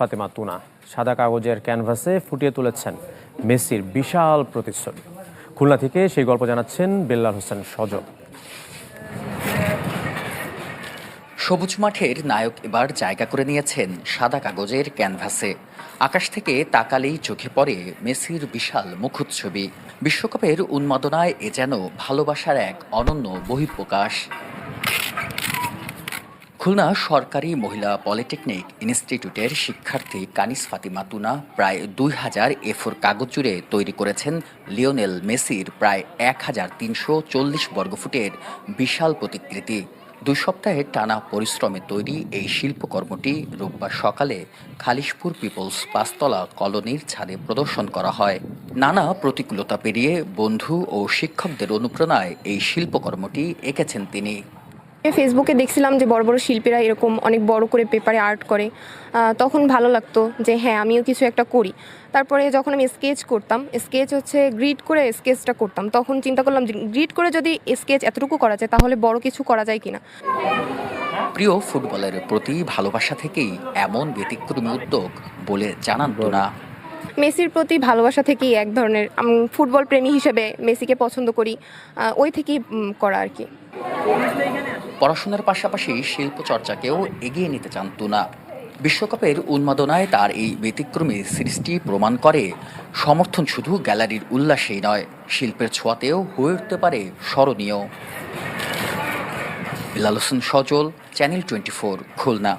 ফাতেমা তুনা সাদা কাগজের ক্যানভাসে ফুটিয়ে তুলেছেন মেসির বিশাল প্রতিচ্ছবি। খুলনা থেকে সেই গল্প জানাচ্ছেন বেল্লাল হোসেন সজল। সবুজ মাঠের নায়ক এবার জায়গা করে নিয়েছেন সাদা কাগজের ক্যানভাসে। আকাশ থেকে তাকালেই চোখে পড়ে মেসির বিশাল মুখচ্ছবি। বিশ্বকাপের উন্মাদনায় এ যেন ভালোবাসার এক অনন্য বহিঃপ্রকাশ। খুলনা সরকারি মহিলা পলিটেকনিক ইনস্টিটিউটের শিক্ষার্থী কানিস ফাতিমা তুনা প্রায় 2000 এ4 কাগজ জুড়ে তৈরি করেছেন লিওনেল মেসির প্রায় 1340 বর্গফুটের বিশাল প্রতিকৃতি। 2 সপ্তাহের টানা পরিশ্রমে তৈরি এই শিল্পকর্মটি রোববার সকালে খালিশপুর পিপলস 5তলা কলোনির ছাদে প্রদর্শন করা হয়। নানা প্রতিকূলতা পেরিয়ে বন্ধু ও শিক্ষকদের অনুপ্রেরণায় এই শিল্পকর্মটি এঁকেছেন তিনি। ফেসবুকে দেখছিলাম যে বড় বড় শিল্পীরা এরকম অনেক বড় করে পেপারে আর্ট করে, তখন ভালো লাগতো যে হ্যাঁ আমিও কিছু একটা করি। তারপরে যখন আমি স্কেচ করতাম, গ্রিড করে স্কেচটা করতাম, তখন চিন্তা করলাম যে গ্রিড করে যদি স্কেচ এতটুকু করা যায় তাহলে বড় কিছু করা যায় কিনা। প্রিয় ফুটবলের প্রতি ভালোবাসা থেকেই এমন ব্যতিক্রমী উদ্যোগ বলে জানান তুনা। মেসির প্রতি ভালোবাসা থেকেই এক ধরনের ফুটবল প্রেমী হিসেবে মেসিকে পছন্দ করি, ওই থেকেই করা আর কি। পড়াশোনার পাশাপাশি শিল্প চর্চাকেও এগিয়ে নিতে চান তুনা। বিশ্বকাপের উন্মাদনায় তার এই ব্যতিক্রমী সৃষ্টি প্রমাণ করে সমর্থন শুধু গ্যালারির উল্লাসেই নয়, শিল্পের ছোঁয়াতেও হয়ে উঠতে পারে স্মরণীয়। বেল্লাল হোসেন সজল, চ্যানেল 24, খুলনা।